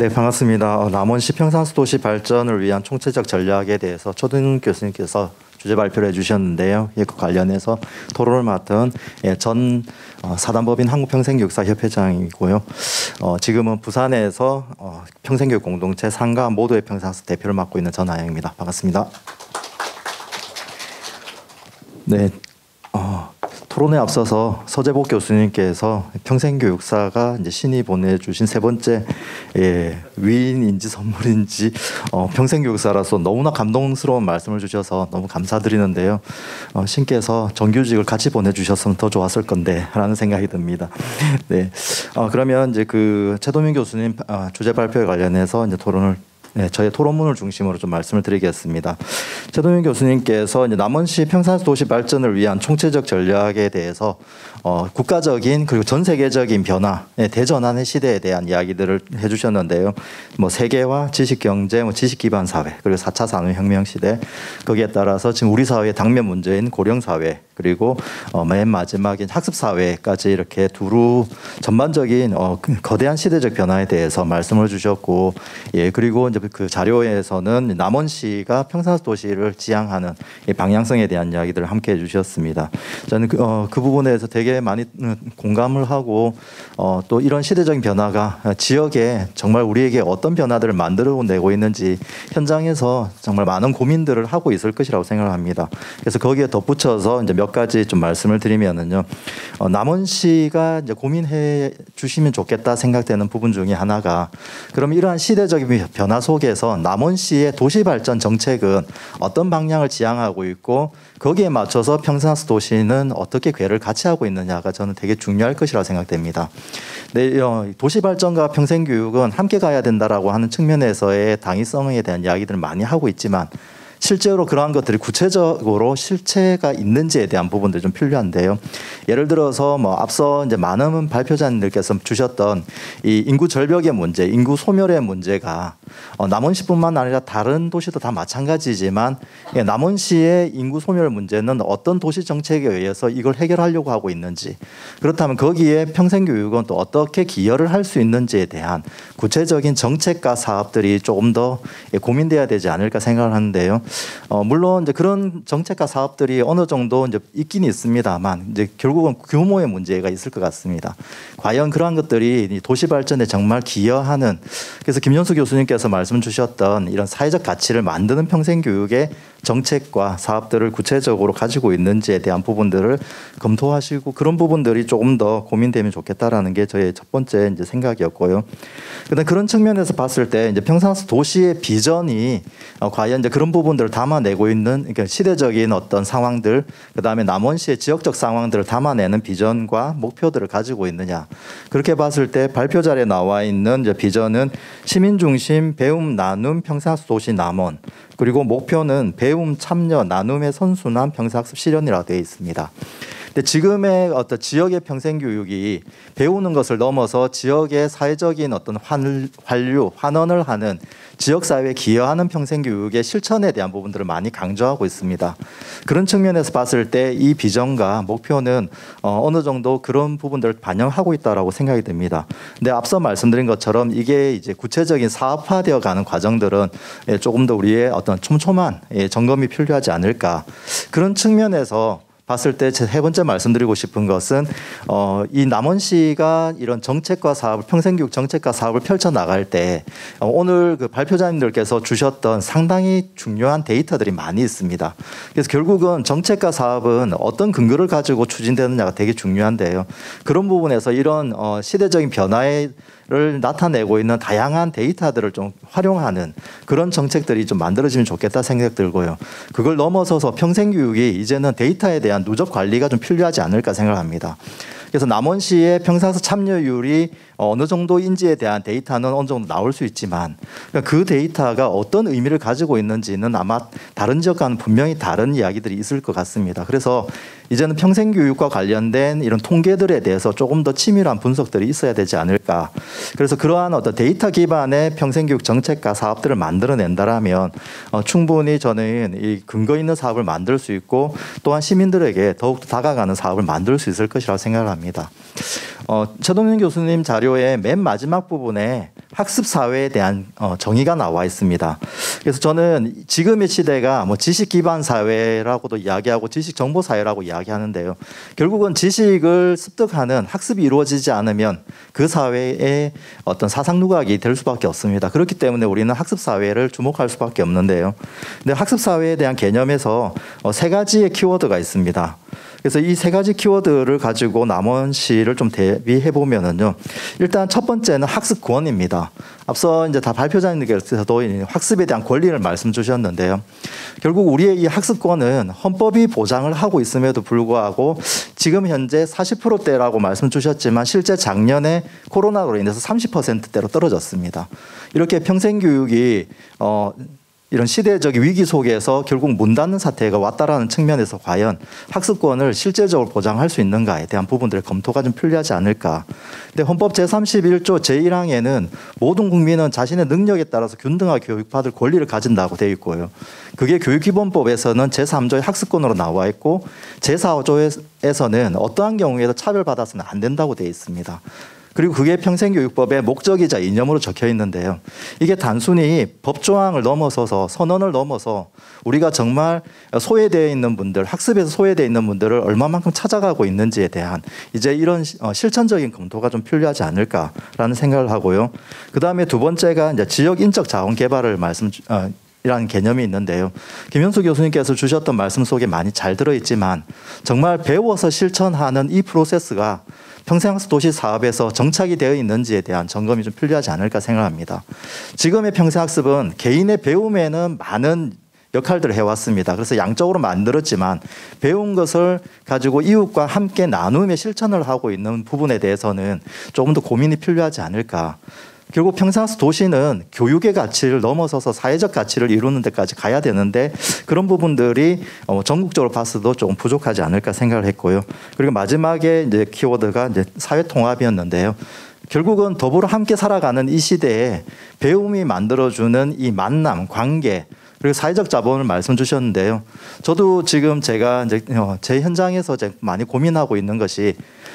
네, 반갑습니다. 남원시 평산수 도시 발전을 위한 총체적 전략에 대해서 초등 교수님께서 주제 발표를 해주셨는데요. 이과 관련해서 토론을 맡은 전 사단법인 한국평생교육사협회장이고요. 지금은 부산에서 평생교육 공동체 상가 모두의 평산수 대표를 맡고 있는 전하영입니다. 반갑습니다. 네. 토론에 앞서서 서재복 교수님께서 평생교육사가 이제 신이 보내주신 세 번째 위인인지 선물인지 평생교육사라서 너무나 감동스러운 말씀을 주셔서 너무 감사드리는데요. 신께서 정규직을 같이 보내주셨으면 더 좋았을 건데라는 생각이 듭니다. 네, 그러면 이제 그 최도민 교수님 주제 발표에 관련해서 이제 토론을 저의 토론문을 중심으로 좀 말씀을 드리겠습니다. 최동윤 교수님께서 이제 남원시 평산수 도시 발전을 위한 총체적 전략에 대해서 국가적인 그리고 전 세계적인 변화, 대전환의 시대에 대한 이야기들을 해주셨는데요. 뭐 세계화, 지식경제, 지식기반 사회, 그리고 4차 산업혁명 시대, 거기에 따라서 지금 우리 사회의 당면 문제인 고령사회, 그리고 맨 마지막인 학습사회까지 이렇게 두루 전반적인 거대한 시대적 변화에 대해서 말씀을 주셨고, 그리고 이제 그 자료에서는 남원시가 평산수 도시를 지향하는 방향성에 대한 이야기들을 함께 해주셨습니다. 저는 그 부분에서 되게 많이 공감을 하고 또 이런 시대적인 변화가 지역에 정말 우리에게 어떤 변화들을 만들어내고 있는지 현장에서 정말 많은 고민들을 하고 있을 것이라고 생각을 합니다. 그래서 거기에 덧붙여서 이제 몇 가지 좀 말씀을 드리면은요, 남원시가 이제 고민해 주시면 좋겠다 생각되는 부분 중에 하나가, 그럼 이러한 시대적인 변화 속에서 남원시의 도시발전 정책은 어떤 방향을 지향하고 있고 거기에 맞춰서 평산수 도시는 어떻게 궤를 같이 하고 있느냐가 저는 되게 중요할 것이라고 생각됩니다. 네, 도시발전과 평생교육은 함께 가야 된다라고 하는 측면에서의 당위성에 대한 이야기들을 많이 하고 있지만 실제로 그러한 것들이 구체적으로 실체가 있는지에 대한 부분들이 좀 필요한데요. 예를 들어서 뭐 앞서 이제 많은 발표자님들께서 주셨던 이 인구 절벽의 문제, 인구 소멸의 문제가 남원시뿐만 아니라 다른 도시도 다 마찬가지지만 남원시의 인구 소멸 문제는 어떤 도시 정책에 의해서 이걸 해결하려고 하고 있는지, 그렇다면 거기에 평생교육은 또 어떻게 기여를 할 수 있는지에 대한 구체적인 정책과 사업들이 조금 더 고민돼야 되지 않을까 생각을 하는데요. 물론 이제 그런 정책과 사업들이 어느 정도 이제 있긴 있습니다만 이제 결국은 규모의 문제가 있을 것 같습니다. 과연 그러한 것들이 도시 발전에 정말 기여하는, 그래서 김현수 교수님께서 말씀 주셨던 이런 사회적 가치를 만드는 평생교육의 정책과 사업들을 구체적으로 가지고 있는지에 대한 부분들을 검토하시고 그런 부분들이 조금 더 고민되면 좋겠다라는 게 저의 첫 번째 이제 생각이었고요. 그런데 그런 측면에서 봤을 때 이제 평산수 도시의 비전이 과연 이제 그런 부분들을 담아내고 있는, 그러니까 시대적인 어떤 상황들, 그 다음에 남원시의 지역적 상황들을 담아내는 비전과 목표들을 가지고 있느냐. 그렇게 봤을 때 발표 자료에 나와 있는 이제 비전은 시민 중심 배움 나눔 평산수 도시 남원, 그리고 목표는 배움 참여 나눔의 선순환 평생학습 실현이라고 되어 있습니다. 근데 지금의 어떤 지역의 평생교육이 배우는 것을 넘어서 지역의 사회적인 어떤 환류, 환원을 하는 지역사회에 기여하는 평생교육의 실천에 대한 부분들을 많이 강조하고 있습니다. 그런 측면에서 봤을 때 이 비전과 목표는 어느 정도 그런 부분들을 반영하고 있다라고 생각이 듭니다. 근데 앞서 말씀드린 것처럼 이게 이제 구체적인 사업화되어 가는 과정들은 조금 더 우리의 어떤 촘촘한 점검이 필요하지 않을까. 그런 측면에서 봤을 때 제 세 번째 말씀드리고 싶은 것은 이 남원시가 이런 정책과 사업을, 평생교육 정책과 사업을 펼쳐 나갈 때 오늘 그 발표자님들께서 주셨던 상당히 중요한 데이터들이 많이 있습니다. 그래서 결국은 정책과 사업은 어떤 근거를 가지고 추진되느냐가 되게 중요한데요. 그런 부분에서 이런 시대적인 변화를 나타내고 있는 다양한 데이터들을 좀 활용하는 그런 정책들이 좀 만들어지면 좋겠다 생각 들고요. 그걸 넘어서서 평생교육이 이제는 데이터에 대한 누적 관리가 좀 필요하지 않을까 생각합니다. 그래서 남원시의 평산수 참여율이 어느 정도인지에 대한 데이터는 어느 정도 나올 수 있지만 그 데이터가 어떤 의미를 가지고 있는지는 아마 다른 지역과는 분명히 다른 이야기들이 있을 것 같습니다. 그래서 이제는 평생교육과 관련된 이런 통계들에 대해서 조금 더 치밀한 분석들이 있어야 되지 않을까. 그래서 그러한 어떤 데이터 기반의 평생교육 정책과 사업들을 만들어낸다라면 충분히 저는 이 근거 있는 사업을 만들 수 있고 또한 시민들에게 더욱더 다가가는 사업을 만들 수 있을 것이라고 생각을 합니다. 최동윤 교수님 자료의 맨 마지막 부분에 학습 사회에 대한 정의가 나와 있습니다. 그래서 저는 지금의 시대가 뭐 지식 기반 사회라고도 이야기하고 지식 정보 사회라고 이야기하는데요. 결국은 지식을 습득하는 학습이 이루어지지 않으면 그 사회의 어떤 사상 누각이 될 수밖에 없습니다. 그렇기 때문에 우리는 학습 사회를 주목할 수밖에 없는데요. 근데 학습 사회에 대한 개념에서 세 가지의 키워드가 있습니다. 그래서 이 세 가지 키워드를 가지고 남원시를 좀 대비해 보면은요. 일단 첫 번째는 학습권입니다. 앞서 이제 다 발표자님께서도 학습에 대한 권리를 말씀 주셨는데요. 결국 우리의 이 학습권은 헌법이 보장을 하고 있음에도 불구하고 지금 현재 40%대라고 말씀 주셨지만 실제 작년에 코로나로 인해서 30%대로 떨어졌습니다. 이렇게 평생교육이 이런 시대적 위기 속에서 결국 문 닫는 사태가 왔다라는 측면에서 과연 학습권을 실제적으로 보장할 수 있는가에 대한 부분들의 검토가 좀 필요하지 않을까. 근데 헌법 제31조 제1항에는 모든 국민은 자신의 능력에 따라서 균등하게 교육받을 권리를 가진다고 되어 있고요. 그게 교육기본법에서는 제3조의 학습권으로 나와 있고 제4조에서는 어떠한 경우에도 차별받아서는 안 된다고 되어 있습니다. 그리고 그게 평생교육법의 목적이자 이념으로 적혀 있는데요. 이게 단순히 법조항을 넘어서서 선언을 넘어서 우리가 정말 소외되어 있는 분들, 학습에서 소외되어 있는 분들을 얼마만큼 찾아가고 있는지에 대한 이제 이런 실천적인 검토가 좀 필요하지 않을까라는 생각을 하고요. 그 다음에 두 번째가 이제 지역 인적 자원 개발을 이라는 개념이 있는데요. 김현수 교수님께서 주셨던 말씀 속에 많이 잘 들어있지만 정말 배워서 실천하는 이 프로세스가 평생학습 도시 사업에서 정착이 되어 있는지에 대한 점검이 좀 필요하지 않을까 생각합니다. 지금의 평생학습은 개인의 배움에는 많은 역할들을 해왔습니다. 그래서 양적으로 만들었지만 배운 것을 가지고 이웃과 함께 나누며 실천을 하고 있는 부분에 대해서는 조금 더 고민이 필요하지 않을까. 결국 평생학습 도시는 교육의 가치를 넘어서서 사회적 가치를 이루는 데까지 가야 되는데 그런 부분들이 전국적으로 봤어도 조금 부족하지 않을까 생각을 했고요. 그리고 마지막에 이제 키워드가 이제 사회 통합이었는데요. 결국은 더불어 함께 살아가는 이 시대에 배움이 만들어주는 이 만남, 관계, 그리고 사회적 자본을 말씀 주셨는데요. 저도 지금 제가 이제 제 현장에서 많이 고민하고 있는 것이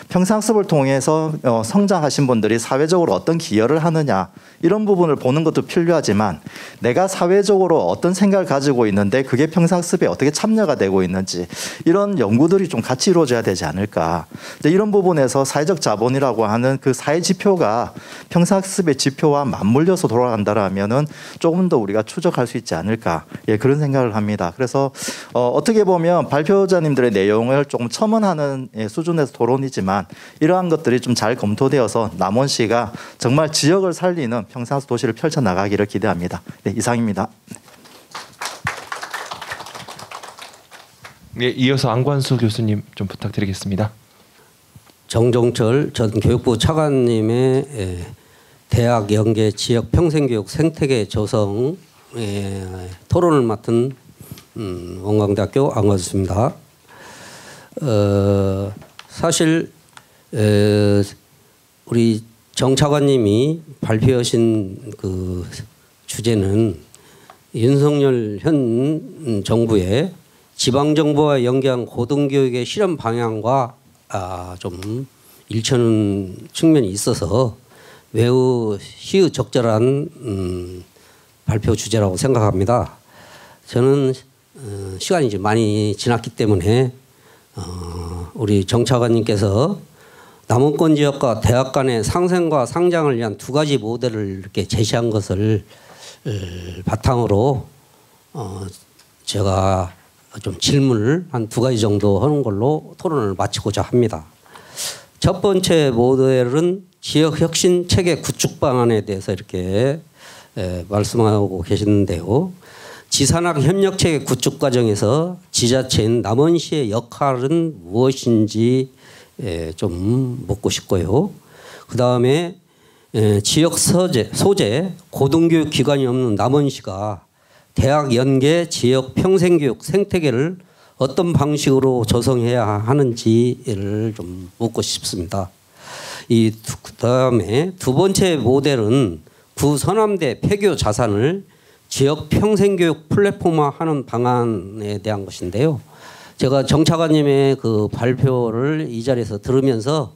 평생학습을 통해서 성장하신 분들이 사회적으로 어떤 기여를 하느냐 이런 부분을 보는 것도 필요하지만 내가 사회적으로 어떤 생각을 가지고 있는데 그게 평생학습에 어떻게 참여가 되고 있는지 이런 연구들이 좀 같이 이루어져야 되지 않을까. 이런 부분에서 사회적 자본이라고 하는 그 사회 지표가 평생학습의 지표와 맞물려서 돌아간다라면은 조금 더 우리가 추적할 수 있지 않을까. 예, 그런 생각을 합니다. 그래서 어떻게 보면 발표자님들의 내용을 조금 첨언하는 수준에서 토론이지만 이러한 것들이 좀 잘 검토되어서 남원시가 정말 지역을 살리는 평생학습 도시를 펼쳐나가기를 기대합니다. 네, 이상입니다. 네, 이어서 안관수 교수님 좀 부탁드리겠습니다. 정종철 전 교육부 차관님의 대학 연계 지역 평생교육 생태계 조성 토론을 맡은 원광대학교 안관수입니다. 사실 우리 정 차관님이 발표하신 그 주제는 윤석열 현 정부의 지방정부와 연계한 고등교육의 실현 방향과 좀 일치하는 측면이 있어서 매우 시의적절한 발표 주제라고 생각합니다. 저는 시간이 이제 많이 지났기 때문에 우리 정 차관님께서 남원권 지역과 대학 간의 상생과 상장을 위한 두 가지 모델을 이렇게 제시한 것을 바탕으로 제가 좀 질문을 한 두 가지 정도 하는 걸로 토론을 마치고자 합니다. 첫 번째 모델은 지역 혁신 체계 구축 방안에 대해서 이렇게 말씀하고 계시는데요. 지산학 협력 체계 구축 과정에서 지자체인 남원시의 역할은 무엇인지 좀 묻고 싶고요. 그 다음에 지역 소재 고등교육 기관이 없는 남원시가 대학 연계 지역 평생교육 생태계를 어떤 방식으로 조성해야 하는지를 좀 묻고 싶습니다. 그다음에 두 번째 모델은 구서남대 폐교 자산을 지역 평생교육 플랫폼화하는 방안에 대한 것인데요. 제가 정 차관님의 그 발표를 이 자리에서 들으면서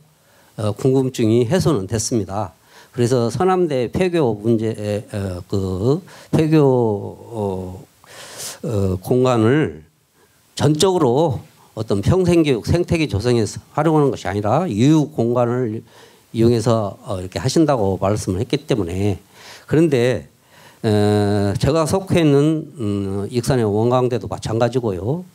궁금증이 해소는 됐습니다. 그래서 서남대 폐교 문제 그 폐교 공간을 전적으로 어떤 평생교육 생태계 조성에서 활용하는 것이 아니라 유휴 공간을 이용해서 이렇게 하신다고 말씀을 했기 때문에 그런데 제가 속해 있는 익산의 원광대도 마찬가지고요.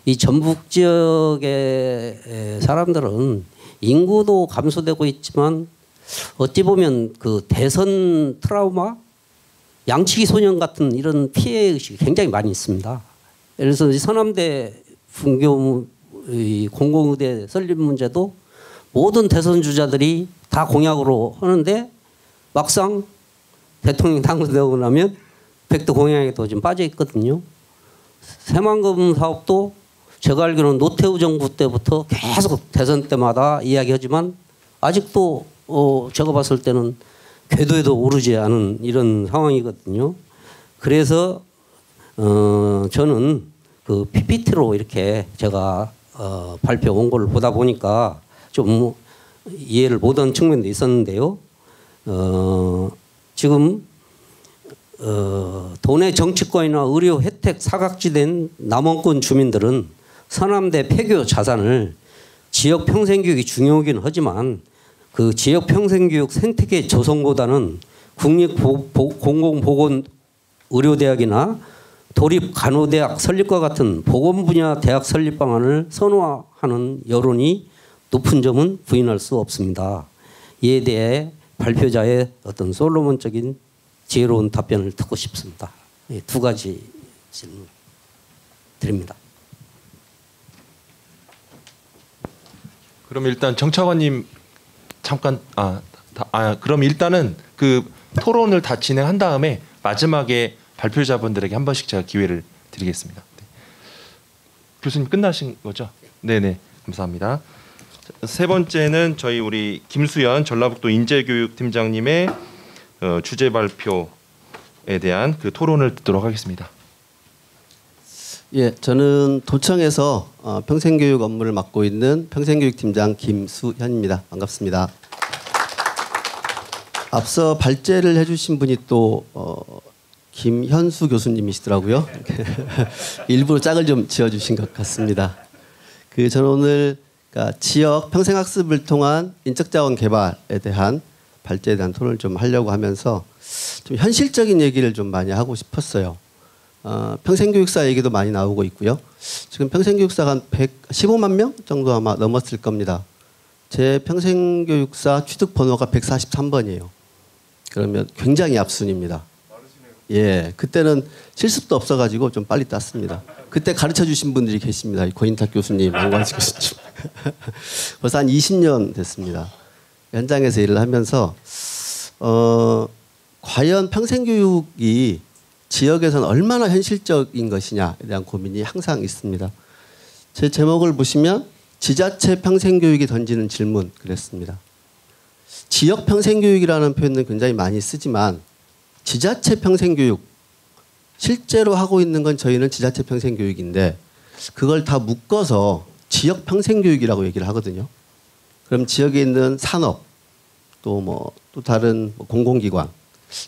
이 전북 지역의 사람들은 인구도 감소되고 있지만 어찌 보면 그 대선 트라우마, 양치기 소년 같은 이런 피해 의식이 굉장히 많이 있습니다. 예를 들어서 이 서남대 분교 공공의대 설립 문제도 모든 대선 주자들이 다 공약으로 하는데 막상 대통령 당선되고 나면 백도 공약에도 좀 빠져 있거든요. 새만금 사업도 제가 알기로는 노태우 정부 때부터 계속 대선 때마다 이야기하지만 아직도 제가 봤을 때는 궤도에도 오르지 않은 이런 상황이거든요. 그래서 저는 그 PPT로 이렇게 제가 발표 원고를 보다 보니까 좀 이해를 못한 측면도 있었는데요. 지금 도내 정치권이나 의료 혜택 사각지대인 남원권 주민들은 서남대 폐교 자산을 지역 평생교육이 중요하긴 하지만 그 지역 평생교육 생태계 조성보다는 국립공공보건의료대학이나 도립간호대학 설립과 같은 보건 분야 대학 설립 방안을 선호하는 여론이 높은 점은 부인할 수 없습니다. 이에 대해 발표자의 어떤 솔로몬적인 지혜로운 답변을 듣고 싶습니다. 두 가지 질문 드립니다. 그럼 일단 정차관님 잠깐 그럼 일단은 그 토론을 다 진행한 다음에 마지막에 발표자분들에게 한 번씩 제가 기회를 드리겠습니다. 네. 교수님 끝나신 거죠? 네네 감사합니다. 세 번째는 저희 우리 김수연 전라북도 인재교육팀장님의 주제 발표에 대한 그 토론을 듣도록 하겠습니다. 예, 저는 도청에서 평생교육 업무를 맡고 있는 평생교육팀장 김수현입니다. 반갑습니다. 앞서 발제를 해주신 분이 또 김현수 교수님이시더라고요. 일부러 짝을 좀 지어주신 것 같습니다. 저는 오늘 그러니까 지역 평생학습을 통한 인적자원 개발에 대한 발제에 대한 토론을 좀 하려고 하면서 좀 현실적인 얘기를 좀 많이 하고 싶었어요. 평생교육사 얘기도 많이 나오고 있고요. 지금 평생교육사가 한 115만 명 정도 아마 넘었을 겁니다. 제 평생교육사 취득 번호가 143번이에요. 그러면 굉장히 앞순입니다. 예, 그때는 실습도 없어가지고 좀 빨리 땄습니다. 그때 가르쳐 주신 분들이 계십니다. 고인탁 교수님, 안광식 교수님. 벌써 한 20년 됐습니다. 현장에서 일을 하면서 과연 평생교육이 지역에서는 얼마나 현실적인 것이냐에 대한 고민이 항상 있습니다. 제 제목을 보시면 지자체 평생교육이 던지는 질문 그랬습니다. 지역 평생교육이라는 표현은 굉장히 많이 쓰지만 지자체 평생교육 실제로 하고 있는 건 저희는 지자체 평생교육인데 그걸 다 묶어서 지역 평생교육이라고 얘기를 하거든요. 그럼 지역에 있는 산업 또 다른 공공기관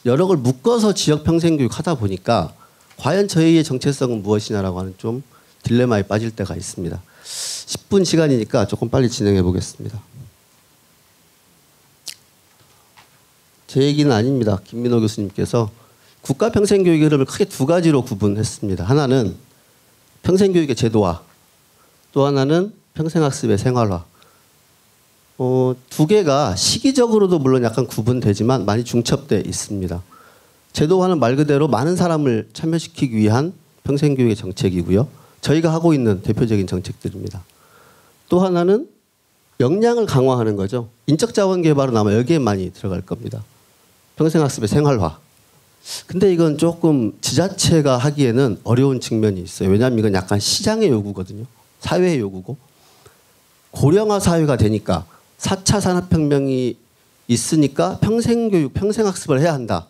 여러 걸 묶어서 지역 평생교육 하다 보니까 과연 저희의 정체성은 무엇이냐라고 하는 좀 딜레마에 빠질 때가 있습니다. 10분 시간이니까 조금 빨리 진행해 보겠습니다. 제 얘기는 아닙니다. 김민호 교수님께서 국가 평생교육의 흐름을 크게 두 가지로 구분했습니다. 하나는 평생교육의 제도화, 또 하나는 평생학습의 생활화. 두 개가 시기적으로도 물론 약간 구분되지만 많이 중첩돼 있습니다. 제도화는 말 그대로 많은 사람을 참여시키기 위한 평생교육의 정책이고요. 저희가 하고 있는 대표적인 정책들입니다. 또 하나는 역량을 강화하는 거죠. 인적자원 개발은 아마 여기에 많이 들어갈 겁니다. 평생학습의 생활화. 근데 이건 조금 지자체가 하기에는 어려운 측면이 있어요. 왜냐하면 이건 약간 시장의 요구거든요. 사회의 요구고. 고령화 사회가 되니까 4차 산업혁명이 있으니까 평생교육, 평생학습을 해야 한다.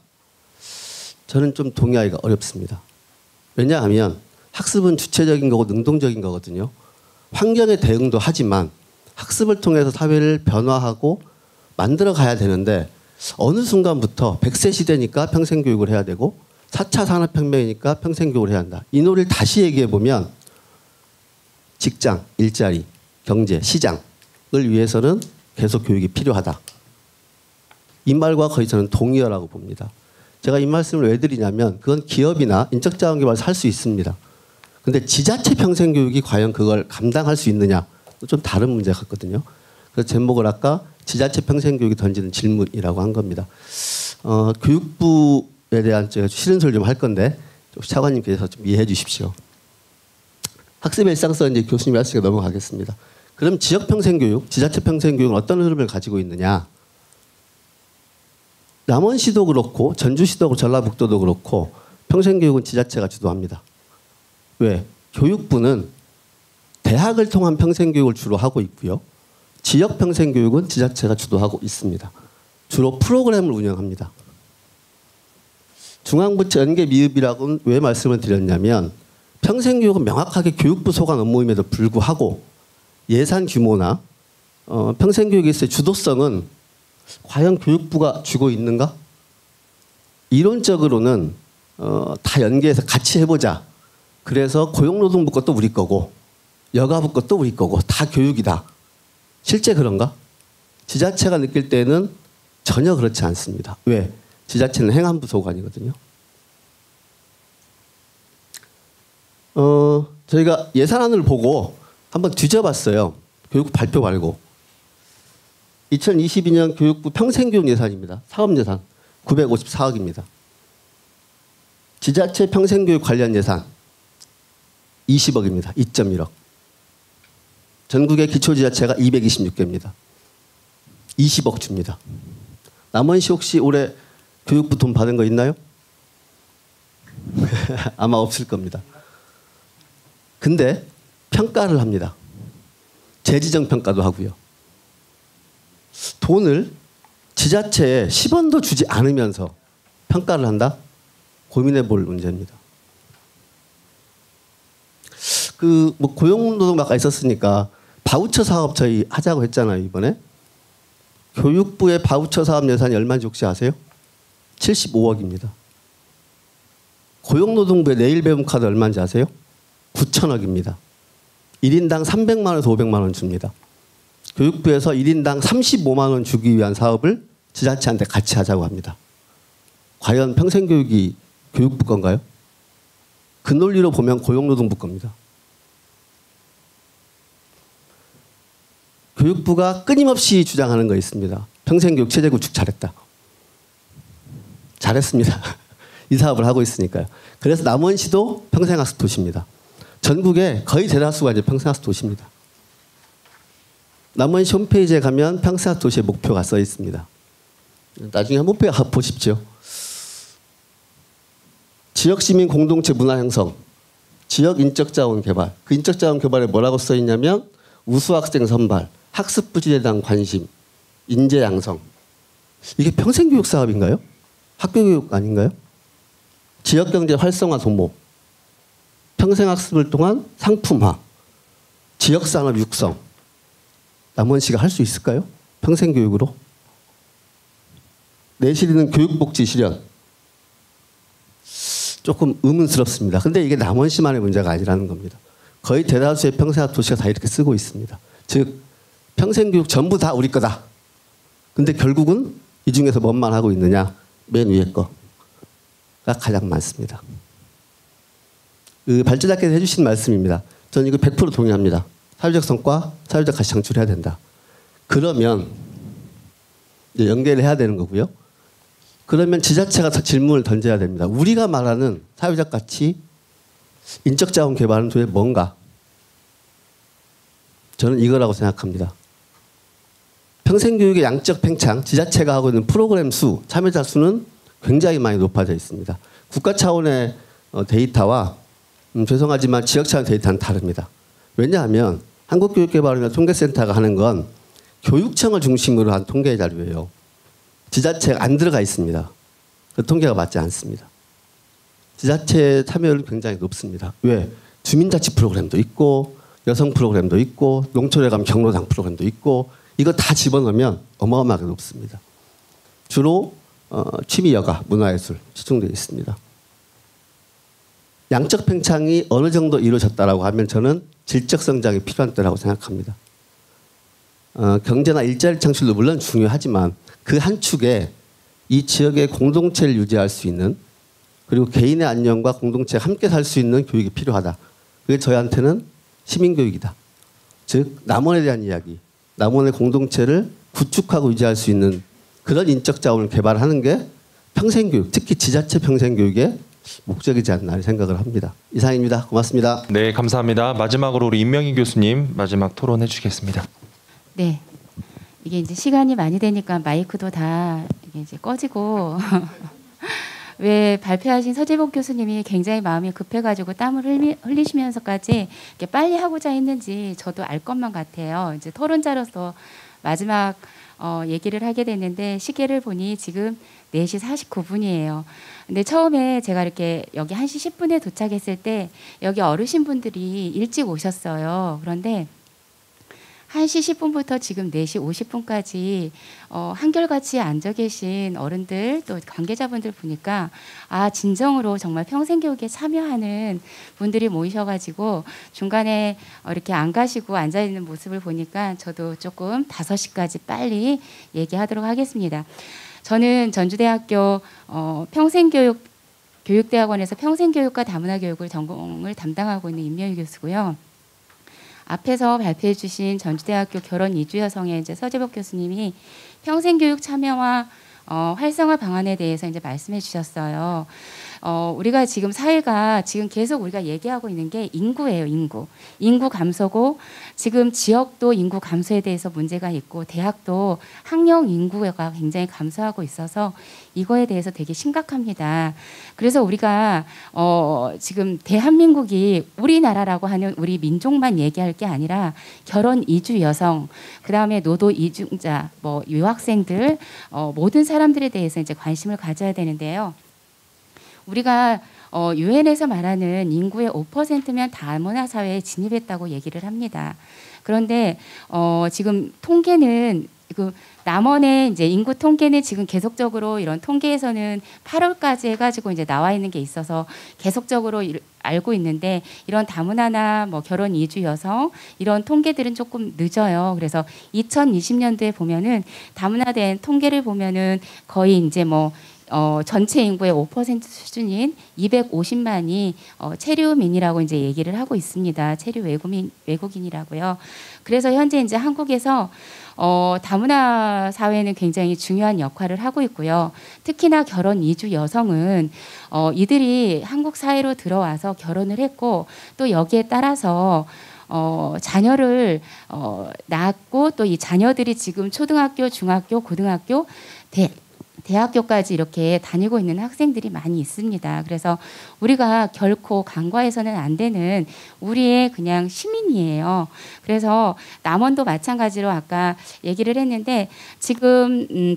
저는 좀 동의하기가 어렵습니다. 왜냐하면 학습은 주체적인 거고 능동적인 거거든요. 환경에 대응도 하지만 학습을 통해서 사회를 변화하고 만들어 가야 되는데 어느 순간부터 100세 시대니까 평생교육을 해야 되고 4차 산업혁명이니까 평생교육을 해야 한다. 이 논리를 다시 얘기해 보면 직장, 일자리, 경제, 시장을 위해서는 계속 교육이 필요하다. 이 말과 거의 저는 동의어라고 봅니다. 제가 이 말씀을 왜 드리냐면 그건 기업이나 인적자원개발에서 할 수 있습니다. 근데 지자체 평생교육이 과연 그걸 감당할 수 있느냐 좀 다른 문제 같거든요. 그래서 제목을 아까 지자체 평생교육이 던지는 질문이라고 한 겁니다. 교육부에 대한 제가 싫은 소리 좀 할 건데 차관님께서 좀 이해해 주십시오. 학습의 일상성 이제 교수님이 하시니까 넘어가겠습니다. 그럼 지역 평생교육, 지자체 평생교육은 어떤 흐름을 가지고 있느냐? 남원시도 그렇고 전주시도 그렇고 전라북도도 그렇고 평생교육은 지자체가 주도합니다. 왜? 교육부는 대학을 통한 평생교육을 주로 하고 있고요. 지역 평생교육은 지자체가 주도하고 있습니다. 주로 프로그램을 운영합니다. 중앙부처 연계 미흡이라고는 왜 말씀을 드렸냐면 평생교육은 명확하게 교육부 소관 업무임에도 불구하고 예산 규모나 평생교육에 있어의 주도성은 과연 교육부가 쥐고 있는가? 이론적으로는 다 연계해서 같이 해보자. 그래서 고용노동부 것도 우리 거고 여가부 것도 우리 거고 다 교육이다. 실제 그런가? 지자체가 느낄 때는 전혀 그렇지 않습니다. 왜? 지자체는 행안부 소관이거든요. 저희가 예산안을 보고 한번 뒤져봤어요. 교육부 발표 말고. 2022년 교육부 평생교육 예산입니다. 사업예산 954억입니다. 지자체 평생교육 관련 예산 20억입니다. 2.1억. 전국의 기초지자체가 226개입니다. 20억 줍니다. 남원시 혹시 올해 교육부 돈 받은 거 있나요? 아마 없을 겁니다. 근데 평가를 합니다. 재지정 평가도 하고요. 돈을 지자체에 10원도 주지 않으면서 평가를 한다? 고민해 볼 문제입니다. 뭐 고용노동 아까 있었으니까 바우처 사업 저희 하자고 했잖아요, 이번에. 교육부의 바우처 사업 예산이 얼마인지 혹시 아세요? 75억입니다. 고용노동부의 내일 배움 카드 얼마인지 아세요? 9천억입니다. 1인당 300만 원에서 500만 원 줍니다. 교육부에서 1인당 35만 원 주기 위한 사업을 지자체한테 같이 하자고 합니다. 과연 평생교육이 교육부 건가요? 그 논리로 보면 고용노동부 겁니다. 교육부가 끊임없이 주장하는 거 있습니다. 평생교육 체제 구축 잘했다. 잘했습니다. 이 사업을 하고 있으니까요. 그래서 남원시도 평생학습 도시입니다. 전국에 거의 대다수가 이제 평생학습 도시입니다. 남원시 홈페이지에 가면 평생학습 도시의 목표가 써 있습니다. 나중에 한번 보십시오. 지역시민 공동체 문화 형성, 지역 인적자원 개발. 그 인적자원 개발에 뭐라고 써 있냐면 우수학생 선발, 학습 부진에 대한 관심, 인재 양성. 이게 평생교육 사업인가요? 학교교육 아닌가요? 지역경제 활성화 도모, 평생학습을 통한 상품화, 지역산업 육성. 남원시가 할 수 있을까요? 평생교육으로? 내실이는 교육복지 실현. 조금 의문스럽습니다. 근데 이게 남원시만의 문제가 아니라는 겁니다. 거의 대다수의 평생학습 도시가 다 이렇게 쓰고 있습니다. 즉 평생교육 전부 다 우리 거다. 근데 결국은 이 중에서 뭔만 하고 있느냐? 맨 위에 거가 가장 많습니다. 그 발전학교에서 해주신 말씀입니다. 저는 이거 100% 동의합니다. 사회적 성과, 사회적 가치 창출해야 된다. 그러면 이제 연계를 해야 되는 거고요. 그러면 지자체가 질문을 던져야 됩니다. 우리가 말하는 사회적 가치, 인적 자원 개발은 도대체 뭔가? 저는 이거라고 생각합니다. 평생교육의 양적 팽창, 지자체가 하고 있는 프로그램 수, 참여자 수는 굉장히 많이 높아져 있습니다. 국가 차원의 데이터와 죄송하지만 지역 차원 데이터는 다릅니다. 왜냐하면 한국교육개발원이나 통계센터가 하는 건 교육청을 중심으로 한 통계 자료예요. 지자체가 안 들어가 있습니다. 그 통계가 맞지 않습니다. 지자체 참여율은 굉장히 높습니다. 왜? 주민자치 프로그램도 있고 여성 프로그램도 있고 농촌에 가면 경로당 프로그램도 있고 이거 다 집어넣으면 어마어마하게 높습니다. 주로 취미, 여가, 문화예술 집중되어 있습니다. 양적 팽창이 어느 정도 이루어졌다라고 하면 저는 질적 성장이 필요한 때라고 생각합니다. 경제나 일자리 창출도 물론 중요하지만 그 한 축에 이 지역의 공동체를 유지할 수 있는 그리고 개인의 안녕과 공동체가 함께 살 수 있는 교육이 필요하다. 그게 저희한테는 시민교육이다. 즉 남원에 대한 이야기, 남원의 공동체를 구축하고 유지할 수 있는 그런 인적 자원을 개발하는 게 평생교육, 특히 지자체 평생교육의 목적이지 않나 생각을 합니다. 이상입니다. 고맙습니다. 네, 감사합니다. 마지막으로 우리 임명희 교수님 마지막 토론해 주시겠습니다. 네, 이게 이제 시간이 많이 되니까 마이크도 다 이게 이제 꺼지고 왜 발표하신 서재복 교수님이 굉장히 마음이 급해가지고 땀을 흘리시면서까지 이렇게 빨리 하고자 했는지 저도 알 것만 같아요. 이제 토론자로서 마지막 얘기를 하게 됐는데 시계를 보니 지금 4시 49분이에요. 근데 처음에 제가 이렇게 여기 1시 10분에 도착했을 때 여기 어르신분들이 일찍 오셨어요. 그런데 1시 10분부터 지금 4시 50분까지 한결같이 앉아 계신 어른들 또 관계자분들 보니까 아 진정으로 정말 평생교육에 참여하는 분들이 모이셔가지고 중간에 이렇게 안 가시고 앉아있는 모습을 보니까 저도 조금 5시까지 빨리 얘기하도록 하겠습니다. 저는 전주대학교 교육대학원에서 평생교육과 다문화교육을 전공을 담당하고 있는 임명희 교수고요. 앞에서 발표해 주신 전주대학교 결혼 이주 여성의 이제 서재복 교수님이 평생교육 참여와 활성화 방안에 대해서 이제 말씀해 주셨어요. 우리가 지금 사회가 지금 계속 우리가 얘기하고 있는 게 인구예요, 인구. 인구 감소고 지금 지역도 인구 감소에 대해서 문제가 있고 대학도 학령 인구가 굉장히 감소하고 있어서 이거에 대해서 되게 심각합니다. 그래서 우리가 지금 대한민국이 우리나라라고 하는 우리 민족만 얘기할 게 아니라 결혼 이주 여성, 그다음에 노도 이중자, 뭐 유학생들 모든 사람들에 대해서 이제 관심을 가져야 되는데요. 우리가 유엔에서 말하는 인구의 5%면 다문화 사회에 진입했다고 얘기를 합니다. 그런데 지금 통계는 남원의 이제 인구 통계는 지금 계속적으로 이런 통계에서는 8월까지 해가지고 이제 나와 있는 게 있어서 계속적으로 알고 있는데 이런 다문화나 뭐 결혼 이주 여성 이런 통계들은 조금 늦어요. 그래서 2020년도에 보면은 다문화된 통계를 보면은 거의 이제 뭐 전체 인구의 5% 수준인 250만이 체류민이라고 이제 얘기를 하고 있습니다. 체류 외국인이라고요. 그래서 현재 이제 한국에서 다문화 사회는 굉장히 중요한 역할을 하고 있고요. 특히나 결혼 이주 여성은 이들이 한국 사회로 들어와서 결혼을 했고 또 여기에 따라서 자녀를 낳았고 또 이 자녀들이 지금 초등학교, 중학교, 고등학교, 대학교까지 이렇게 다니고 있는 학생들이 많이 있습니다. 그래서 우리가 결코 간과해서는 안 되는 우리의 그냥 시민이에요. 그래서 남원도 마찬가지로 아까 얘기를 했는데 지금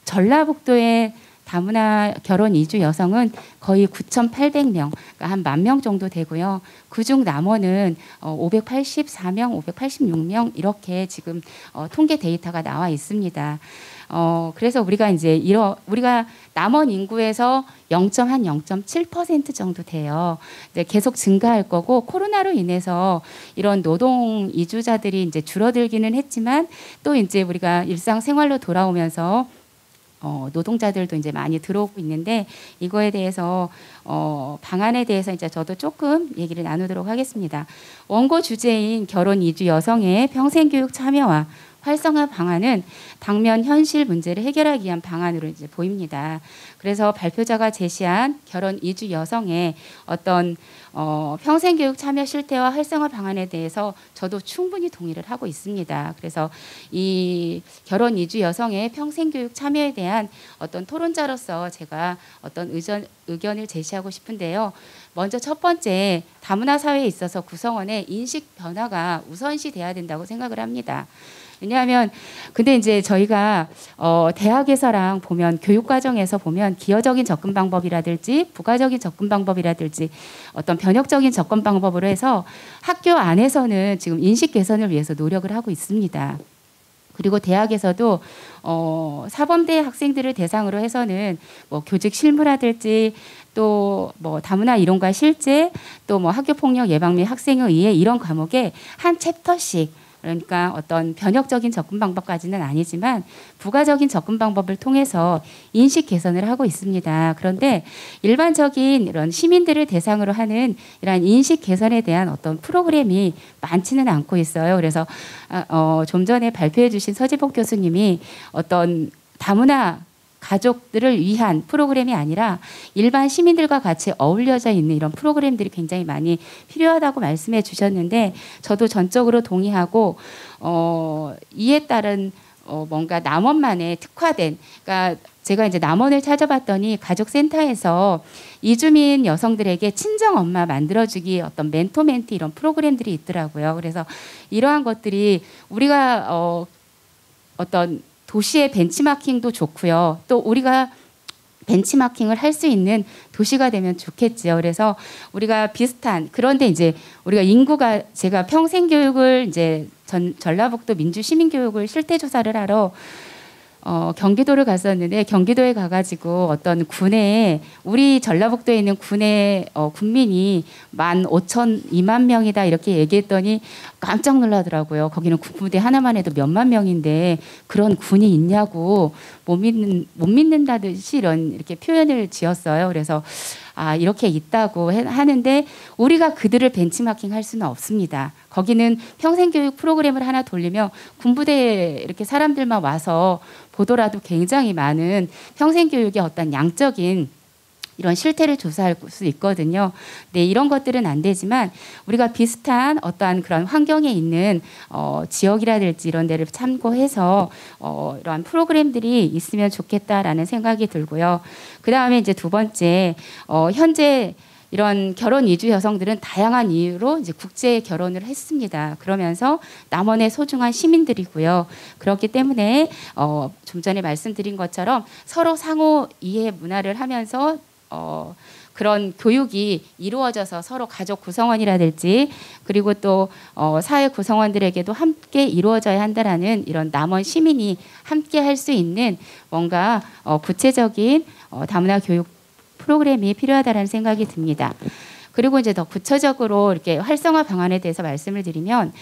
전라북도의 다문화 결혼 이주 여성은 거의 9,800명, 그러니까 한 10,000명 정도 되고요. 그중 남원은 584명, 586명 이렇게 지금 통계 데이터가 나와 있습니다. 그래서 우리가 이제 우리가 남원 인구에서 0.7% 정도 돼요. 이제 계속 증가할 거고 코로나로 인해서 이런 노동 이주자들이 이제 줄어들기는 했지만 또 이제 우리가 일상생활로 돌아오면서 노동자들도 이제 많이 들어오고 있는데 이거에 대해서 방안에 대해서 이제 저도 조금 얘기를 나누도록 하겠습니다. 원고 주제인 결혼 이주 여성의 평생교육 참여와 활성화 방안은 당면 현실 문제를 해결하기 위한 방안으로 이제 보입니다. 그래서 발표자가 제시한 결혼 이주 여성의 어떤 평생교육 참여 실태와 활성화 방안에 대해서 저도 충분히 동의를 하고 있습니다. 그래서 이 결혼 이주 여성의 평생교육 참여에 대한 어떤 토론자로서 제가 어떤 의견을 제시하고 싶은데요. 먼저 첫 번째, 다문화 사회에 있어서 구성원의 인식 변화가 우선시 돼야 된다고 생각을 합니다. 왜냐하면 근데 이제 저희가 대학에서랑 보면 교육 과정에서 보면 기여적인 접근 방법이라든지 부가적인 접근 방법이라든지 어떤 변혁적인 접근 방법으로 해서 학교 안에서는 지금 인식 개선을 위해서 노력을 하고 있습니다. 그리고 대학에서도 사범대 학생들을 대상으로 해서는 뭐 교직 실무라든지 또 뭐 다문화 이론과 실제 또 뭐 학교 폭력 예방 및 학생의 이해 이런 과목에 한 챕터씩 그러니까 어떤 변혁적인 접근 방법까지는 아니지만 부가적인 접근 방법을 통해서 인식 개선을 하고 있습니다. 그런데 일반적인 이런 시민들을 대상으로 하는 이러한 인식 개선에 대한 어떤 프로그램이 많지는 않고 있어요. 그래서 좀 전에 발표해 주신 서지복 교수님이 어떤 다문화 가족들을 위한 프로그램이 아니라 일반 시민들과 같이 어울려져 있는 이런 프로그램들이 굉장히 많이 필요하다고 말씀해 주셨는데 저도 전적으로 동의하고 이에 따른 뭔가 남원만의 특화된 그러니까 제가 이제 남원을 찾아봤더니 가족센터에서 이주민 여성들에게 친정 엄마 만들어주기 어떤 멘토 멘티 이런 프로그램들이 있더라고요. 그래서 이러한 것들이 우리가 어떤 도시의 벤치마킹도 좋고요. 또 우리가 벤치마킹을 할 수 있는 도시가 되면 좋겠지요. 그래서 우리가 비슷한 그런데 이제 우리가 인구가 제가 평생교육을 이제 전라북도 민주시민교육을 실태조사를 하러 경기도를 갔었는데 경기도에 가가지고 어떤 군에 우리 전라북도에 있는 군의 군민이 15,002만 명이다 이렇게 얘기했더니 깜짝 놀라더라고요. 거기는 군부대 하나만 해도 몇만 명인데 그런 군이 있냐고 못 믿는다듯이 이렇게 표현을 지었어요. 그래서 이렇게 있다고 하는데 우리가 그들을 벤치마킹 할 수는 없습니다. 거기는 평생교육 프로그램을 하나 돌리면 군부대에 이렇게 사람들만 와서 보더라도 굉장히 많은 평생교육의 어떤 양적인 이런 실태를 조사할 수 있거든요. 네, 이런 것들은 안 되지만 우리가 비슷한 어떠한 그런 환경에 있는 지역이라든지 이런 데를 참고해서 이러한 프로그램들이 있으면 좋겠다라는 생각이 들고요. 그 다음에 이제 두 번째, 현재 이런 결혼 이주 여성들은 다양한 이유로 이제 국제 결혼을 했습니다. 그러면서 남원의 소중한 시민들이고요. 그렇기 때문에 좀 전에 말씀드린 것처럼 서로 상호 이해 문화를 하면서 그런 교육이 이루어져서 서로 가족 구성원이라든지 그리고 또 사회 구성원들에게도 함께 이루어져야 한다라는 이런 남원 시민이 함께 할 수 있는 뭔가 구체적인 다문화 교육 프로그램이 필요하다는 생각이 듭니다. 그리고 이제 더 구체적으로 이렇게 활성화 방안에 대해서 말씀을 드리면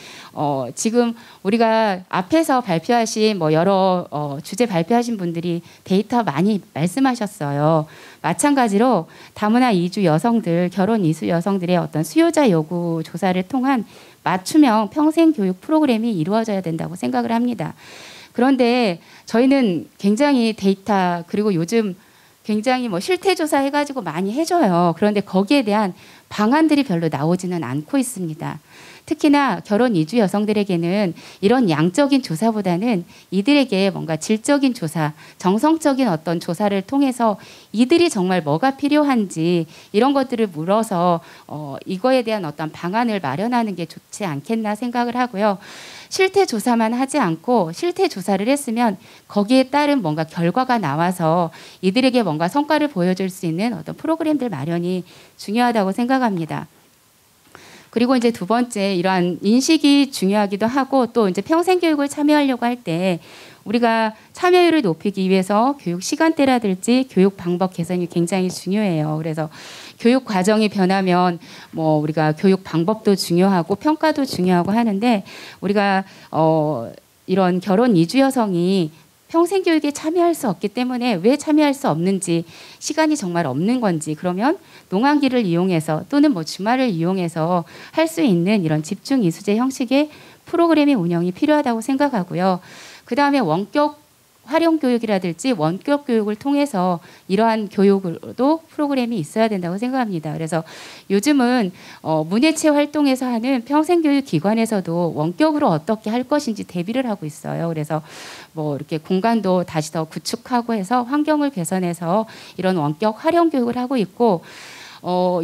지금 우리가 앞에서 발표하신 뭐 여러 주제 발표하신 분들이 데이터 많이 말씀하셨어요. 마찬가지로 다문화 이주 여성들, 결혼 이주 여성들의 어떤 수요자 요구 조사를 통한 맞춤형 평생 교육 프로그램이 이루어져야 된다고 생각을 합니다. 그런데 저희는 굉장히 데이터 그리고 요즘 굉장히 뭐 실태 조사 해가지고 많이 해줘요. 그런데 거기에 대한 방안들이 별로 나오지는 않고 있습니다. 특히나 결혼 이주 여성들에게는 이런 양적인 조사보다는 이들에게 뭔가 질적인 조사, 정성적인 어떤 조사를 통해서 이들이 정말 뭐가 필요한지 이런 것들을 물어서 이거에 대한 어떤 방안을 마련하는 게 좋지 않겠나 생각을 하고요. 실태 조사만 하지 않고 실태 조사를 했으면 거기에 따른 뭔가 결과가 나와서 이들에게 뭔가 성과를 보여줄 수 있는 어떤 프로그램들 마련이 중요하다고 생각합니다. 그리고 이제 두 번째 이러한 인식이 중요하기도 하고 또 이제 평생 교육을 참여하려고 할 때 우리가 참여율을 높이기 위해서 교육 시간대라든지 교육 방법 개선이 굉장히 중요해요. 그래서 교육 과정이 변하면 뭐 우리가 교육 방법도 중요하고 평가도 중요하고 하는데 우리가 이런 결혼 이주 여성이 평생 교육에 참여할 수 없기 때문에 왜 참여할 수 없는지 시간이 정말 없는 건지 그러면 농한기를 이용해서 또는 뭐 주말을 이용해서 할 수 있는 이런 집중 이수제 형식의 프로그램의 운영이 필요하다고 생각하고요. 그 다음에 원격 활용 교육이라든지 원격 교육을 통해서 이러한 교육으로도 프로그램이 있어야 된다고 생각합니다. 그래서 요즘은 문예체 활동에서 하는 평생교육 기관에서도 원격으로 어떻게 할 것인지 대비를 하고 있어요. 그래서 뭐 이렇게 공간도 다시 더 구축하고 해서 환경을 개선해서 이런 원격 활용 교육을 하고 있고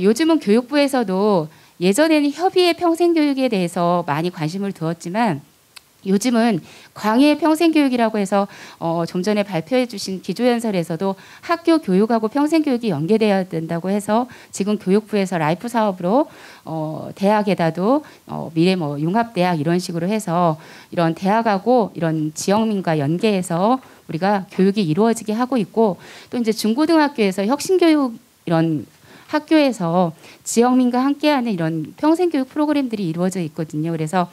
요즘은 교육부에서도 예전에는 협의의 평생교육에 대해서 많이 관심을 두었지만 요즘은 광해 평생교육이라고 해서 좀 전에 발표해 주신 기조연설에서도 학교 교육하고 평생교육이 연계되어야 된다고 해서 지금 교육부에서 라이프 사업으로 대학에다도 미래 뭐 융합대학 이런 식으로 해서 이런 대학하고 이런 지역민과 연계해서 우리가 교육이 이루어지게 하고 있고, 또 이제 중고등학교에서 혁신교육 이런 학교에서 지역민과 함께하는 이런 평생교육 프로그램들이 이루어져 있거든요. 그래서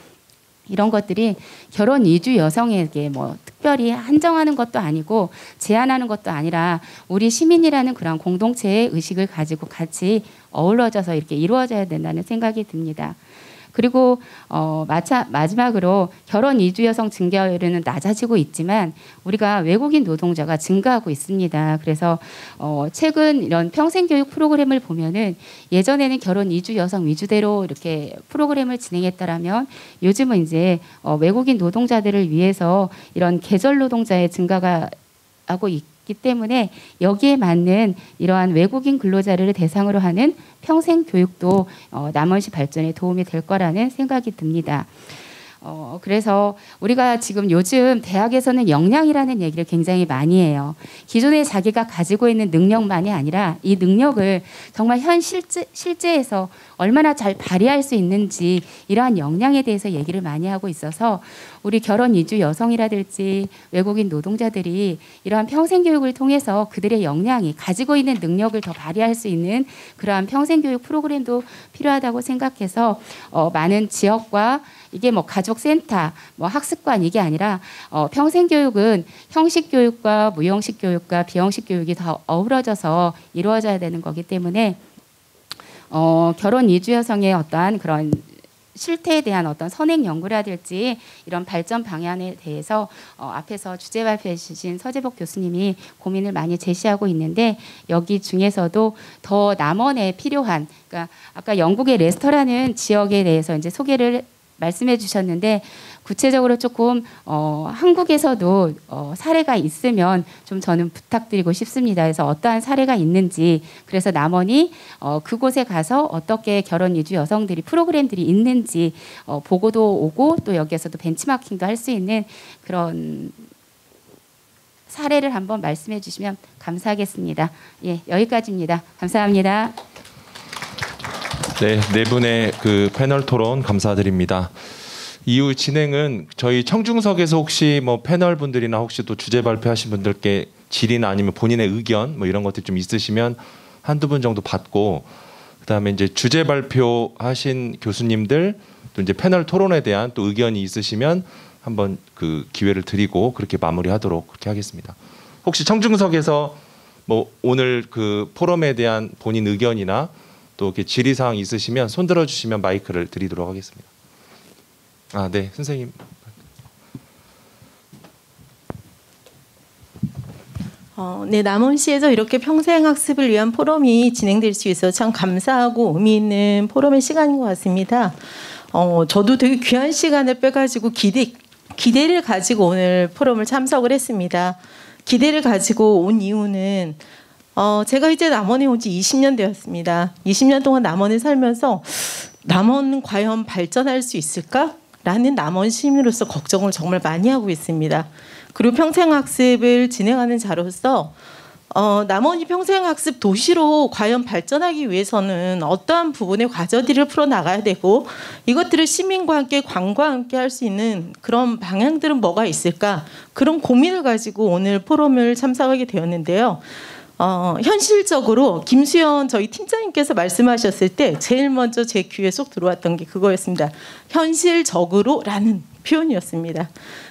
이런 것들이 결혼 이주 여성에게 뭐 특별히 한정하는 것도 아니고 제한하는 것도 아니라 우리 시민이라는 그런 공동체의 의식을 가지고 같이 어우러져서 이렇게 이루어져야 된다는 생각이 듭니다. 그리고 마지막으로 결혼 이주 여성 증가율은 낮아지고 있지만 우리가 외국인 노동자가 증가하고 있습니다. 그래서 최근 이런 평생교육 프로그램을 보면은 예전에는 결혼 이주 여성 위주대로 이렇게 프로그램을 진행했다라면 요즘은 이제 외국인 노동자들을 위해서 이런 계절 노동자의 증가가 하고 있기 때문에 여기에 맞는 이러한 외국인 근로자를 대상으로 하는 평생 교육도 남원시 발전에 도움이 될 거라는 생각이 듭니다. 그래서 우리가 지금 요즘 대학에서는 역량이라는 얘기를 굉장히 많이 해요. 기존에 자기가 가지고 있는 능력만이 아니라 이 능력을 정말 현 실제에서 얼마나 잘 발휘할 수 있는지 이러한 역량에 대해서 얘기를 많이 하고 있어서 우리 결혼 이주 여성이라든지 외국인 노동자들이 이러한 평생교육을 통해서 그들의 역량이 가지고 있는 능력을 더 발휘할 수 있는 그러한 평생교육 프로그램도 필요하다고 생각해서 많은 지역과 이게 뭐 가족센터, 뭐 학습관 이게 아니라 평생교육은 형식 교육과 무형식 교육과 비형식 교육이 다 어우러져서 이루어져야 되는 거기 때문에 결혼 이주 여성의 어떠한 그런 실태에 대한 어떤 선행 연구라든지 이런 발전 방향에 대해서 앞에서 주제 발표해 주신 서재복 교수님이 고민을 많이 제시하고 있는데 여기 중에서도 더 남원에 필요한, 그러니까 아까 영국의 레스터라는 지역에 대해서 이제 소개를 말씀해 주셨는데 구체적으로 조금 한국에서도 사례가 있으면 좀 저는 부탁드리고 싶습니다. 그래서 어떠한 사례가 있는지, 그래서 남원이 그곳에 가서 어떻게 결혼 이주 여성들이 프로그램들이 있는지 보고도 오고 또 여기에서도 벤치마킹도 할 수 있는 그런 사례를 한번 말씀해 주시면 감사하겠습니다. 예, 여기까지입니다. 감사합니다. 네, 네 분의 그 패널 토론 감사드립니다. 이후 진행은 저희 청중석에서 혹시 뭐 패널 분들이나 혹시 또 주제 발표하신 분들께 질의나 아니면 본인의 의견 뭐 이런 것들 좀 있으시면 한두 분 정도 받고, 그다음에 이제 주제 발표하신 교수님들 또 이제 패널 토론에 대한 또 의견이 있으시면 한번 그 기회를 드리고 그렇게 마무리하도록 그렇게 하겠습니다. 혹시 청중석에서 뭐 오늘 그 포럼에 대한 본인 의견이나 또 이렇게 질의사항 있으시면 손 들어주시면 마이크를 드리도록 하겠습니다. 아, 네, 선생님. 네, 남원시에서 이렇게 평생학습을 위한 포럼이 진행될 수 있어서 참 감사하고 의미 있는 포럼의 시간인 것 같습니다. 저도 되게 귀한 시간을 빼가지고 기대를 가지고 오늘 포럼을 참석을 했습니다. 기대를 가지고 온 이유는 제가 이제 남원에 온 지 20년 되었습니다. 20년 동안 남원에 살면서 남원은 과연 발전할 수 있을까라는 남원 시민으로서 걱정을 정말 많이 하고 있습니다. 그리고 평생학습을 진행하는 자로서 남원이 평생학습 도시로 과연 발전하기 위해서는 어떠한 부분의 과제들을 풀어나가야 되고 이것들을 시민과 함께 관과 함께 할 수 있는 그런 방향들은 뭐가 있을까, 그런 고민을 가지고 오늘 포럼을 참석하게 되었는데요. 현실적으로 김수현 저희 팀장님께서 말씀하셨을 때 제일 먼저 제 귀에 쏙 들어왔던 게 그거였습니다. 현실적으로라는 표현이었습니다.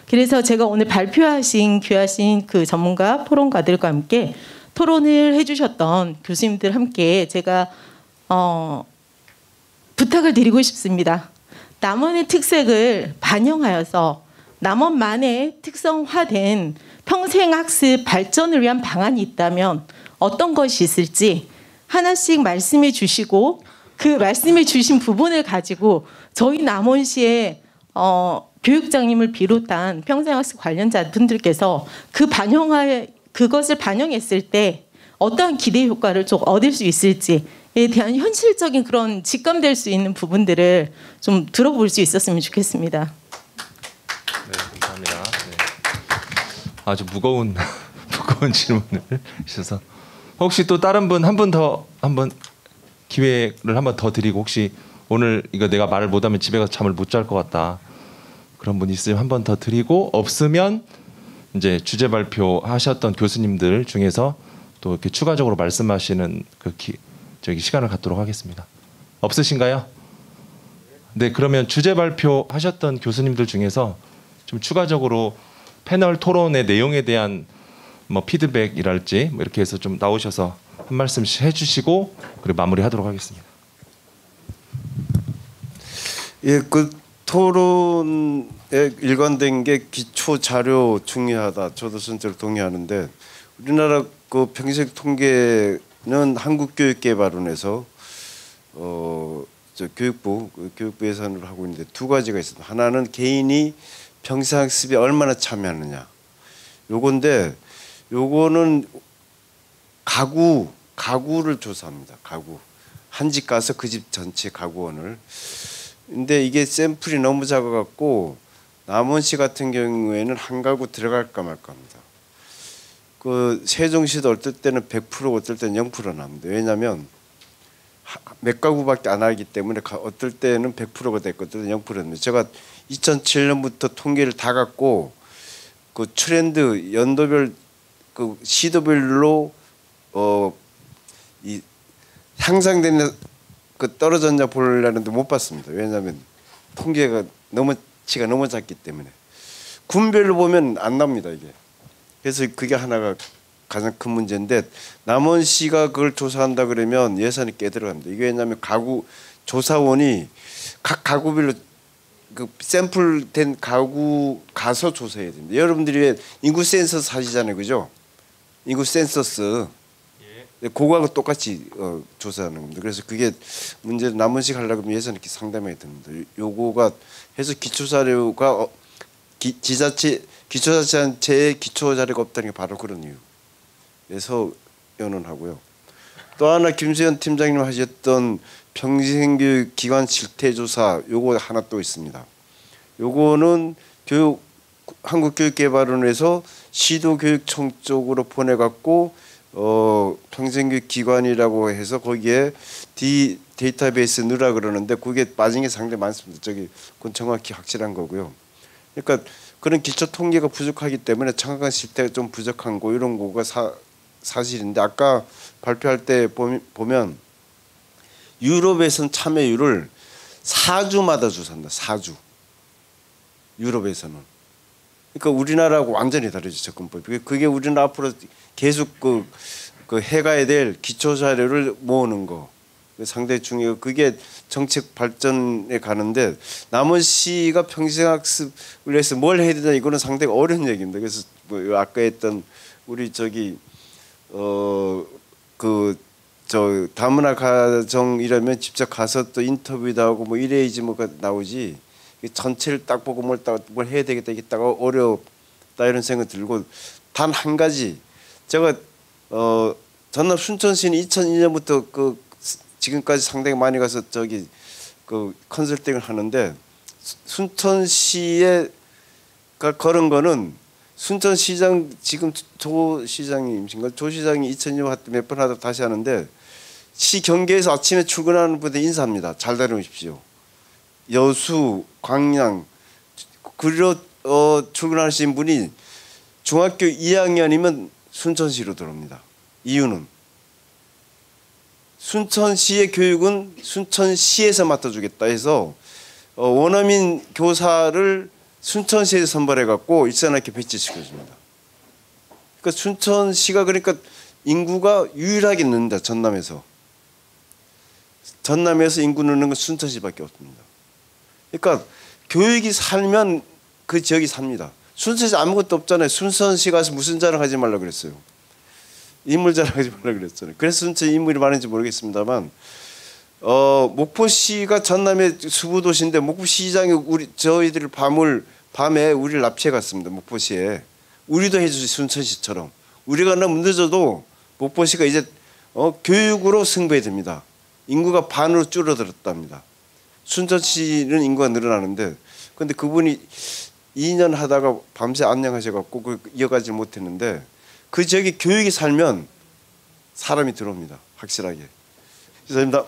그래서 제가 오늘 발표하신 귀하신 그 전문가 포럼가들과 함께 토론을 해주셨던 교수님들 함께 제가 부탁을 드리고 싶습니다. 남원의 특색을 반영하여서 남원만의 특성화된 평생학습 발전을 위한 방안이 있다면 어떤 것이 있을지 하나씩 말씀해 주시고 그 말씀해 주신 부분을 가지고 저희 남원시의 교육장님을 비롯한 평생학습 관련자 분들께서 그것을 반영했을 때 어떠한 기대 효과를 좀 얻을 수 있을지에 대한 현실적인 그런 직감될 수 있는 부분들을 좀 들어볼 수 있었으면 좋겠습니다. 네. 아주 무거운 무거운 질문을 주셔서 혹시 또 다른 분 한 분 더 한번 기회를 한번 더 드리고 혹시 오늘 이거 내가 말을 못하면 집에 가서 잠을 못 잘 것 같다 그런 분 있으면 한 번 더 드리고 없으면 이제 주제 발표하셨던 교수님들 중에서 또 이렇게 추가적으로 말씀하시는 저기 시간을 갖도록 하겠습니다. 없으신가요? 네, 그러면 주제 발표하셨던 교수님들 중에서 좀 추가적으로 패널 토론의 내용에 대한 뭐 피드백이랄지 뭐 이렇게 해서 좀 나오셔서 한 말씀씩 해주시고 그리고 마무리하도록 하겠습니다. 예, 그 토론에 일관된 게 기초 자료 중요하다. 저도 전적으로 동의하는데 우리나라 그 평생 통계는 한국교육개발원에서 저 교육부 예산으로 하고 있는데 두 가지가 있습니다. 하나는 개인이 평생학습에 얼마나 참여하느냐. 요건데 요거는 가구를 조사합니다. 가구. 한 집 가서 그 집 전체 가구원을. 근데 이게 샘플이 너무 작아갖고 남원시 같은 경우에는 한 가구 들어갈까 말까 합니다. 그 세종시도 어떨 때는 100% 어떨 때는 0% 납니다. 왜냐하면 몇 가구밖에 안 하기 때문에 어떨 때는 100%가 됐고 어떨 때는 0%입니다. 제가 2007년부터 통계를 다 갖고 그 트렌드 연도별 그 시도별로 이 향상되는 그 떨어졌냐 보려는데 못 봤습니다. 왜냐하면 통계가 치가 너무 작기 때문에 군별로 보면 안 납니다 이게. 그래서 그게 하나가 가장 큰 문제인데 남원시가 그걸 조사한다 그러면 예산이 꽤 들어갑니다. 이게 왜냐하면 가구 조사원이 각 가구별로 그 샘플된 가구 가서 조사해야 됩니다. 여러분들이 왜 인구 센서스 하시잖아요, 그죠? 인구 센서스. 그거하고 똑같이 조사하는 겁니다. 그래서 그게 문제 남원시 하려고 하면 예산이 상당히 듭니다. 요거가 해서 기초자료가 지자체 기초자치단체에 기초자료가 없다는 게 바로 그런 이유에서 연원하고요. 또 하나 김수현 팀장님 하셨던 평생교육 기관 실태조사 요거 하나 또 있습니다. 요거는 한국교육개발원에서 시도교육청 쪽으로 보내갖고 평생교육 기관이라고 해서 거기에 데이터베이스 넣으라 그러는데 그게 빠진 게 상당히 많습니다. 그건 정확히 확실한 거고요. 그러니까 그런 기초 통계가 부족하기 때문에 정확한 실태가 좀 부족한 거 이런 거가 사실인데 아까 발표할 때 보면 유럽에서는 참여율을 4주마다 조사한다. 4주. 유럽에서는. 그러니까 우리나라하고 완전히 다르죠 접근법이. 그게 우리나라 앞으로 계속 그 해가야 될 기초 자료를 모으는 거 상당히 중요해요. 그게 정책 발전에 가는데 남원시가 평생학습을 위해서 뭘 해야 되냐 이거는 상당히 어려운 얘기입니다. 그래서 뭐 아까 했던 우리 다문화 가정이라면 직접 가서 또 인터뷰도 하고 뭐 이래야지 뭐가 나오지. 전체를 딱 보고 뭘 해야 되겠다 이겠다가 어렵다 이런 생각 들고 단 한 가지 제가 전남 순천시는 2002년부터 지금까지 상당히 많이 가서 컨설팅을 하는데 순천시에 걸은 거는 순천시장 지금 조 시장님이신가 조 시장이 2002년 몇 번 하다 다시 하는데 시 경계에서 아침에 출근하는 분들 인사합니다. 잘 다녀오십시오. 여수, 광양 그리로 출근하신 분이 중학교 2학년이면 순천시로 들어옵니다. 이유는 순천시의 교육은 순천시에서 맡아주겠다 해서 원어민 교사를 순천시에서 선발해갖고 일산학교 배치시켜줍니다. 그러니까 순천시가 그러니까 인구가 유일하게 는다. 전남에서 인구 느는 건 순천시밖에 없습니다. 그러니까 교육이 살면 그 지역이 삽니다. 순천시 아무것도 없잖아요. 순천시 가서 무슨 자랑하지 말라 그랬어요. 인물 자랑하지 말라 그랬잖아요. 그래서 순천 인물이 많은지 모르겠습니다만 목포시가 전남의 수부도시인데 목포시장이 저희들 밤에 우리를 납치해 갔습니다. 목포시에. 우리도 해주지 순천시처럼. 우리가 너무 늦어도 목포시가 이제 교육으로 승부해야 됩니다. 인구가 반으로 줄어들었답니다. 순천시는 인구가 늘어나는데 근데 그분이 2년 하다가 밤새 안녕하셔갖고 그 이어가지 못했는데 그 지역에 교육이 살면 사람이 들어옵니다. 확실하게. 이상입니다.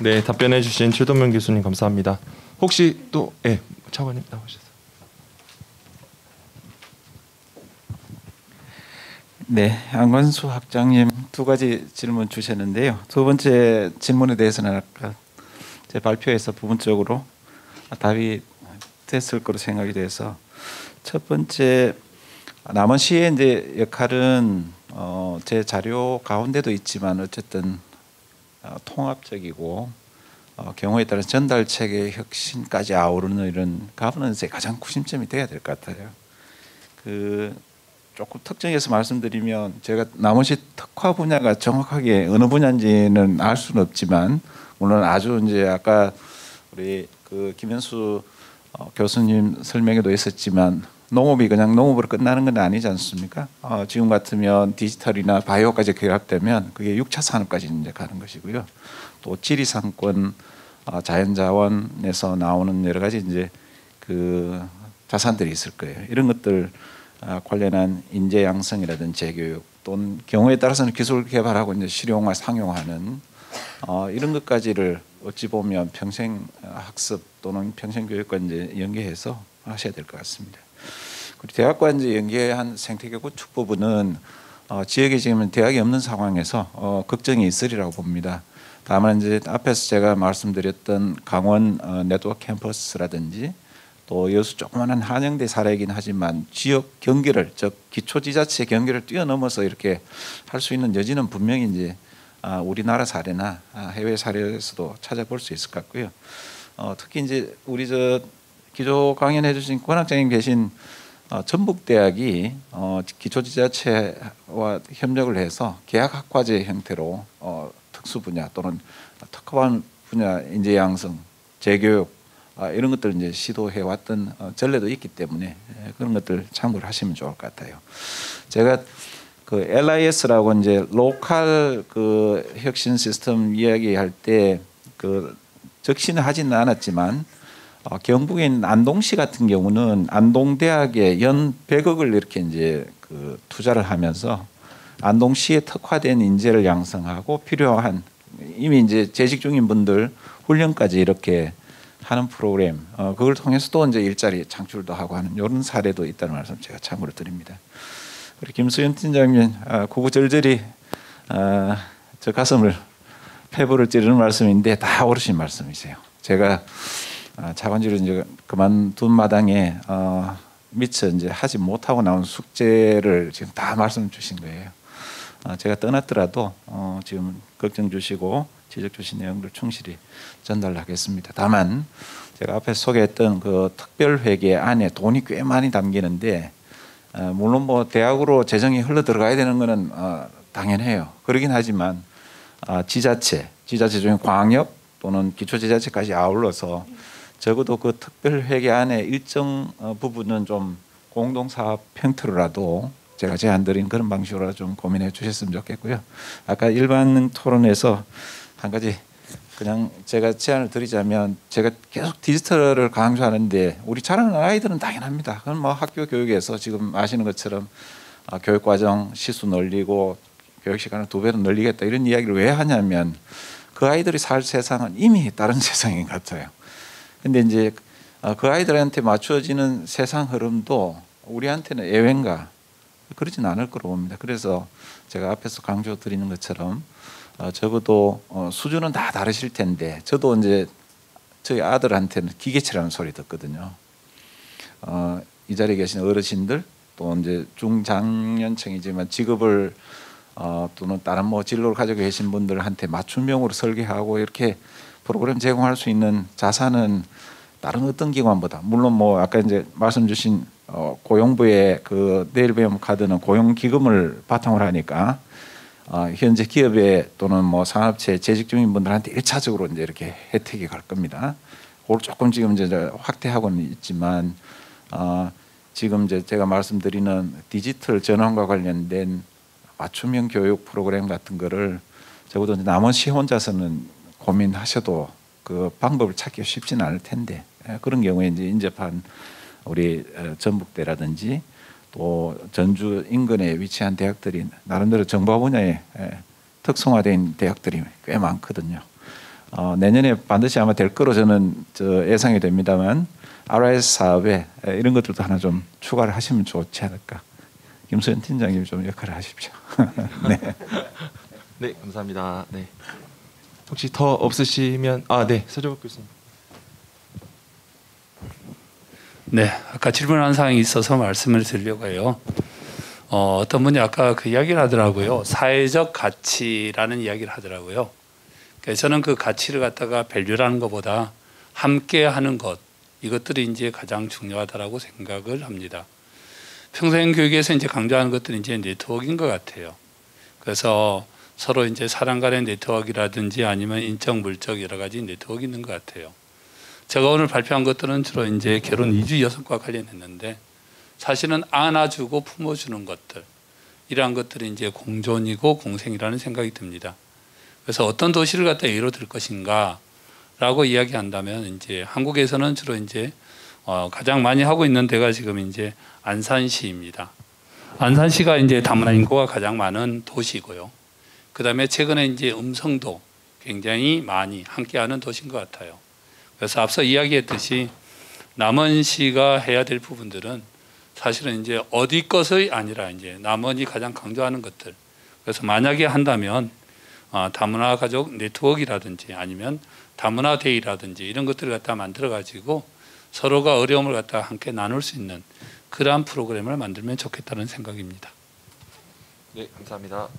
네, 답변해 주신 최동명 교수님 감사합니다. 혹시 또 차관님 나오셨어요. 네, 안건수 학장님 두 가지 질문 주셨는데요. 두 번째 질문에 대해서는 아까 제 발표에서 부분적으로 답이 됐을 거로 생각이 돼서 첫 번째 남원시의 이제 역할은 제 자료 가운데도 있지만 어쨌든 통합적이고 경우에 따라 전달 체계 혁신까지 아우르는 이런 가버넌스의 가장 구심점이 돼야 될 것 같아요. 그 조금 특정해서 말씀드리면 제가 남원시 특화 분야가 정확하게 어느 분야인지는 알 수는 없지만 물론 아주 이제 아까 우리 그 김현수 교수님 설명에도 있었지만 농업이 그냥 농업으로 끝나는 건 아니지 않습니까? 지금 같으면 디지털이나 바이오까지 결합되면 그게 6차 산업까지 이제 가는 것이고요. 또 지리산권, 자연자원에서 나오는 여러 가지 이제 그 자산들이 있을 거예요. 이런 것들 관련한 인재 양성이라든지 재교육 또는 경우에 따라서는 기술 개발하고 이제 실용화 상용화하는 이런 것까지를 어찌 보면 평생 학습 또는 평생 교육과 이제 연계해서 하셔야 될 것 같습니다. 그리고 대학과 이제 연계한 생태계 구축 부분은 지역에 지금 대학이 없는 상황에서 걱정이 있으리라고 봅니다. 다만 이제 앞에서 제가 말씀드렸던 강원 네트워크 캠퍼스라든지 또 여수 조그마한 한영대 사례이긴 하지만 지역 경계를 즉 기초지자체 경계를 뛰어넘어서 이렇게 할 수 있는 여지는 분명히 이제 우리나라 사례나 해외 사례에서도 찾아볼 수 있을 것 같고요. 특히 이제 우리 저 기조 강연해 주신 권학장님 계신 전북대학이 기초지자체와 협력을 해서 계약학과제 형태로 특수 분야 또는 특화반 분야 인재 양성, 재교육 이런 것들 이제 시도해 왔던 전례도 있기 때문에 그런 것들 참고를 하시면 좋을 것 같아요. 제가 그 LIS라고 이제 로컬 그 혁신 시스템 이야기할 때 그 적시는 하지는 않았지만 경북에 있는 안동시 같은 경우는 안동대학에 연 100억을 이렇게 이제 그 투자를 하면서 안동시에 특화된 인재를 양성하고 필요한 이미 이제 재직 중인 분들 훈련까지 이렇게 하는 프로그램 그걸 통해서도 이제 일자리 창출도 하고 하는 이런 사례도 있다는 말씀 제가 참고로 드립니다. 우리 김수현 팀장님 구구절절히 저 가슴을 폐부를 찌르는 말씀인데 다 옳으신 말씀이세요. 제가 자관지를 이제 그만둔 마당에 미처 이제 하지 못하고 나온 숙제를 지금 다 말씀 주신 거예요. 제가 떠났더라도 지금 걱정 주시고 지적 주신 내용들 충실히 전달하겠습니다. 다만 제가 앞에 소개했던 그 특별회계 안에 돈이 꽤 많이 담기는데 물론 뭐 대학으로 재정이 흘러 들어가야 되는 거는 당연해요. 그러긴 하지만 지자체 중에 광역 또는 기초지자체까지 아울러서 적어도 그 특별회계 안에 일정 부분은 좀 공동사업 형태로라도 제가 제안드린 그런 방식으로 좀 고민해 주셨으면 좋겠고요. 아까 일반 토론에서 한 가지 그냥 제가 제안을 드리자면 제가 계속 디지털을 강조하는데 우리 자라는 아이들은 당연합니다. 그건 뭐 학교 교육에서 지금 아시는 것처럼 교육과정 시수 늘리고 교육 시간을 2배로 늘리겠다 이런 이야기를 왜 하냐면 그 아이들이 살 세상은 이미 다른 세상인 것 같아요. 근데 이제 그 아이들한테 맞춰지는 세상 흐름도 우리한테는 예외인가 그러진 않을 거로 봅니다. 그래서 제가 앞에서 강조 드리는 것처럼 적어도 수준은 다 다르실 텐데 저도 이제 저희 아들한테는 기계체라는 소리 듣거든요. 이 자리에 계신 어르신들 또 이제 중장년층이지만 직업을 또는 다른 뭐 진로를 가지고 계신 분들한테 맞춤형으로 설계하고 이렇게 프로그램 제공할 수 있는 자산은 다른 어떤 기관보다 물론 뭐 아까 이제 말씀 주신 고용부의 그 내일 배움 카드는 고용기금을 바탕으로 하니까 현재 기업에 또는 뭐 산업체 재직 중인 분들한테 1차적으로 이제 이렇게 혜택이 갈 겁니다. 그걸 조금 지금 이제 확대하고는 있지만 지금 이제 제가 말씀드리는 디지털 전환과 관련된 맞춤형 교육 프로그램 같은 거를 적어도 남원시 혼자서는 고민하셔도 그 방법을 찾기 쉽지는 않을 텐데 그런 경우에 이제 인접한 우리 전북대라든지 또 전주 인근에 위치한 대학들이 나름대로 정보 분야에 특성화된 대학들이 꽤 많거든요. 내년에 반드시 아마 될 거로 저는 예상이 됩니다만 RIS 사업에 이런 것들도 하나 좀 추가를 하시면 좋지 않을까. 김소연 팀장님이 좀 역할을 하십시오. 네. 네, 감사합니다. 네. 혹시 더 없으시면 네, 서재복 교수님. 네, 아까 질문한 사항이 있어서 말씀을 드리려고 해요. 어떤 분이 아까 그 이야기를 하더라고요. 사회적 가치라는 이야기를 하더라고요. 그래서 저는 그 가치를 갖다가 밸류라는 것보다 함께 하는 것, 이것들이 이제 가장 중요하다라고 생각을 합니다. 평생 교육에서 이제 강조하는 것들은 이제 네트워크인 것 같아요. 그래서 서로 이제 사람 간의 네트워크라든지 아니면 인적, 물적 여러 가지 네트워크 있는 것 같아요. 제가 오늘 발표한 것들은 주로 이제 결혼 이주 여성과 관련했는데 사실은 안아주고 품어주는 것들, 이러한 것들이 이제 공존이고 공생이라는 생각이 듭니다. 그래서 어떤 도시를 갖다 예로 들 것인가라고 이야기한다면 이제 한국에서는 주로 이제 가장 많이 하고 있는 데가 지금 이제 안산시입니다. 안산시가 이제 다문화 인구가 가장 많은 도시고요. 그다음에 최근에 이제 음성도 굉장히 많이 함께하는 도시인 것 같아요. 그래서 앞서 이야기했듯이 남원시가 해야 될 부분들은 사실은 이제 어디 것이 아니라 이제 남원이 가장 강조하는 것들. 그래서 만약에 한다면 다문화 가족 네트워크라든지 아니면 다문화 데이라든지 이런 것들을 갖다 만들어 가지고 서로가 어려움을 갖다 함께 나눌 수 있는 그러한 프로그램을 만들면 좋겠다는 생각입니다. 네, 감사합니다.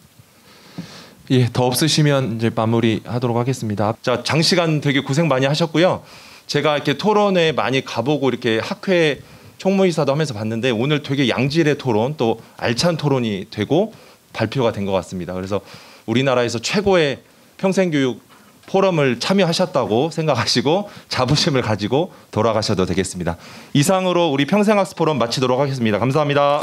예, 더 없으시면 이제 마무리하도록 하겠습니다. 자, 장시간 되게 고생 많이 하셨고요. 제가 이렇게 토론회 많이 가보고 이렇게 학회 총무이사도 하면서 봤는데 오늘 되게 양질의 토론 또 알찬 토론이 되고 발표가 된 것 같습니다. 그래서 우리나라에서 최고의 평생교육 포럼을 참여하셨다고 생각하시고 자부심을 가지고 돌아가셔도 되겠습니다. 이상으로 우리 평생학습 포럼 마치도록 하겠습니다. 감사합니다.